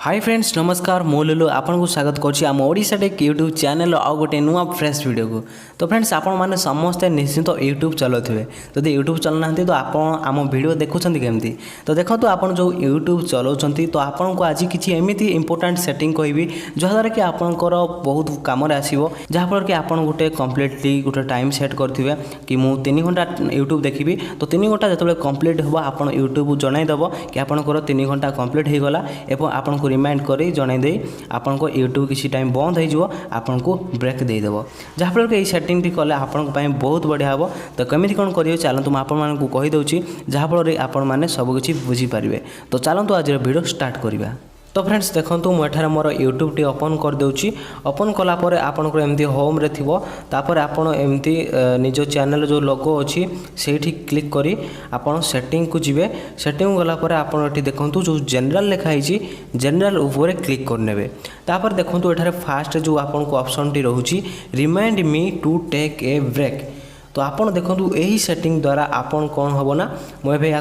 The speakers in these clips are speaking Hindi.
हाय फ्रेंड्स नमस्कार मो लुलु आपन को स्वागत करछि आम ओडिसा टेक यूट्यूब चैनल आ गोटे नुआ फ्रेश वीडियो को। तो फ्रेंड्स आपण माने समस्त निश्चित यूट्यूब चलाउथिबे जदि यूट्यूब चलना तो आपण आम वीडियो देखुछंती केमती। तो देखो आपण जो यूट्यूब चलाउछंती तो आपण को आज किछि एमिति इंपोर्टेंट सेटिंग कहबी जहाद्वारा कि आपनकर बहुत काम रे आसीबो जहाफल कि आपण गोटे कंप्लीटली गोटे टाइम सेट करथिबे कि मु 3 घंटा यूट्यूब देखिबी तो 3 घंटा जतबे कंप्लीट होबा आपण यूट्यूब जणाई दबो कि आपनकर 3 घंटा कंप्लीट हो गला एवं आपण को रिमाइंड करी जणाई दे आपन को यूट्यूब किसी टाइम बंद हो जिवो आपन को ब्रेक दे देबो जहाफल कि सेटिंग टी कले आपन को पई बहुत बढ़िया हबो। तो केमिति कोन करियो चलंतु आपन मान को कहि दउची जहाफल रे आपन माने सब किछि बुझी पारिबे। तो चलंतु आज वीडियो स्टार्ट करिबा। तो फ्रेंड्स देखो मुझे मोर यूट्यूब टी ओपन कर दूची ओपन कलापर आपंकर एमती होम रे थिबो तापर आपन एमती निज चैनल जो लोगो अच्छी से क्लिक करी आपन सेटिंग को जिवे सेटिंग गलापर आपन एठी देखंतु जो जनरल लिखाई जनरल ऊपर क्लिक करने तापर देखंतु एठारे फास्ट जो आपन को ऑप्शन टी रहूची remind me to take a break. तो आपन देखो यही सेटिंग द्वारा आपन कौन हम ना मुझे या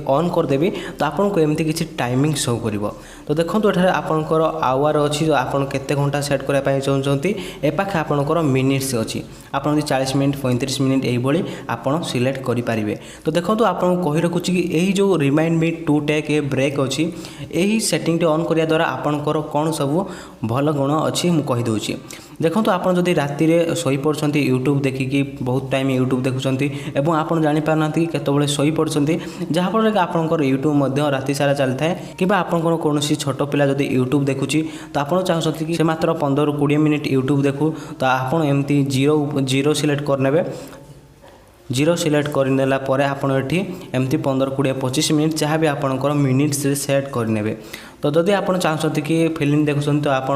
ऑन करदेवी तो आपन को एमती किसी टाइमिंग शो कर। तो देखो ये आपंकर आवर अच्छी जो आपन केते घंटा सेट करने चाहते ए पाखे आपंकर मिनिट्स अच्छी आपन 40 मिनट 35 मिनट यही आपन सिलेक्ट करेंगे। तो देखो आपन कही रखुची कि यही जो remind me to take a break अच्छी यही सेटिंग ऑन करिया द्वारा आपनकर कौन सब भल गुण अच्छी मु कहि दउची। देखो आपन जदि राति रे सोई पड़छंती यूट्यूब देखिकी बहुत टाइम यूट्यूब देखुछंती एवं आपन जानि पारनाती केतबेले सोई पड़छंती जहा फल रे आपनकर यूट्यूब मध्य राति सारा चलथाय किबा आपनकर कोनोसी छोट पिला जदि यूट्यूब देखुची तो आपन चाहछंती कि से मात्र 15-20 मिनिट यूट्यूब देखु तो आपन एमती जीरो सिलेक्ट करनेबे जीरो सिलेक्ट करनेला परे आपन एठी एमती 15-20-25 मिनिट जहाँ भी आपनकर मिनिट्स रे सेट करनेबे। तो जदि आप चाहते कि फिल्म देखुं तो आप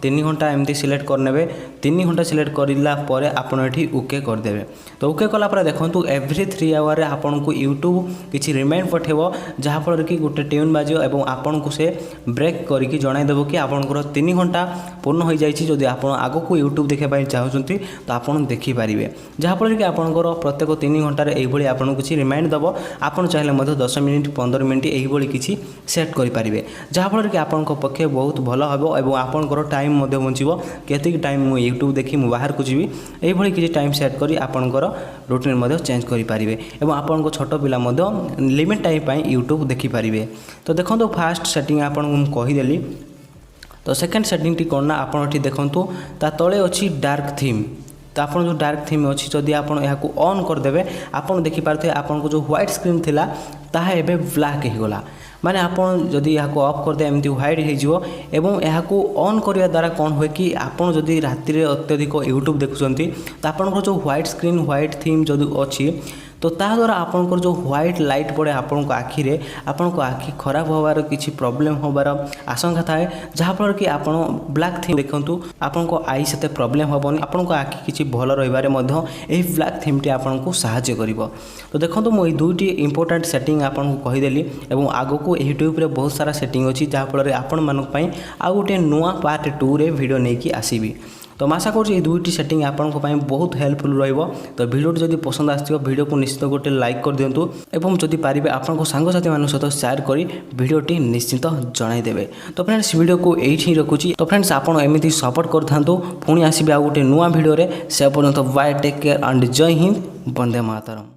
3 घंटा एमती सिलेक्ट करने 3 घंटा सिलेक्ट करला परे आपन एठी ओके करदेवे। तो ओके कला पर देखो एवरी 3 आवर आपन को यूट्यूब किसी रिमाइंड पठेबो जहाँ फल कि गोटे ट्यून बाजियो एवं आपन को से ब्रेक करके जणाई देबो कि आपनकर 3 घंटा पूर्ण हो जाइछि। जदि आपन आगो को यूट्यूब देखा पाई चाहउछंती तो आपन देखि पारिबे जहाँ फल कि आपनकर प्रत्येक 3 घंटा रे एही भली आपन किछि रिमाइंड दबो आपन चाहिले मधे 10 मिनिट 15 मिनिट एही भली किछि सेट करि पारिबे जहाँफल कि आपन पक्षे बहुत भल हम और आपंकर टाइम बचो केत टाइम मु यूट्यूब देखी मु बाहर को जीवी यही किसी टाइम सेट करी आपंकर रूटीन चेंज करेंगे और आपन छोट पिला लिमिट टाइम पर यूट्यूब देखिपारे। तो देखो फास्ट सेटिंग आपन कहीदेली। तो सेकेंड सेटिंग टी कौन ना आप देखु ता तले अच्छी डार्क थीम। तो आप जो डार्क थीम अच्छी जदि आप ऑन करदे आपन देखिपारे आपन को जो व्हाइट स्क्रीन थिला ताहा एबे ब्लैक हो गला माने आपन जदि यहाँ ऑफ कर दे एमती व्हाइट हो एवं यहाँ ऑन करने द्वारा कौन हुए कि आपन जदि राति रे अत्यधिक यूट्यूब देखुंती तो आपन जो व्हाइट स्क्रीन व्हाइट थीम जदि अच्छी तो ता द्वारा आपनकर जो व्हाइट लाइट पड़े आपन को आखि रे आपन को आखि खराब होबार किछि प्रॉब्लम होबार आशंका थाए जहाँफल कि आपन ब्लैक थीम देखंतु आपन को आई सेते प्रॉब्लम होबनी आपन को आखि किछि भल रहिबारे मध्य एही ब्लैक थीम टी आपन को सहायता करिवो। तो देखंतु मो दुईटी इंपोर्टेंट सेटिंग आपन को कहिदेली एवं आगो को यूट्यूब रे बहुत सारा सेटिंग अछि जहाँफल रे आपन मानक पई आ गोटे नुआ पार्ट 2 रे वीडियो नेकी आसीबी। तो आशा कर दुईटी सेटिंग आपन बहुत हेल्पफुल रहिबो। तो वीडियो जदि पसंद आसथिबो वीडियो को निश्चित गोटे लाइक कर दियंतु एवं जदि पारिबे आपन को सांगसाथी मान सहित शेयर करी वीडियोटी निश्चित जणाई देबे। तो फ्रेंड्स वीडियो को एठी रखुची। तो फ्रेंड्स आपन एमिति सपोर्ट करथांतु पुणी आसीबे आ गोटे नुआ वीडियो रे से पर्यंत बाय टेक केयर एंड जय हिंद वंदे मातरम।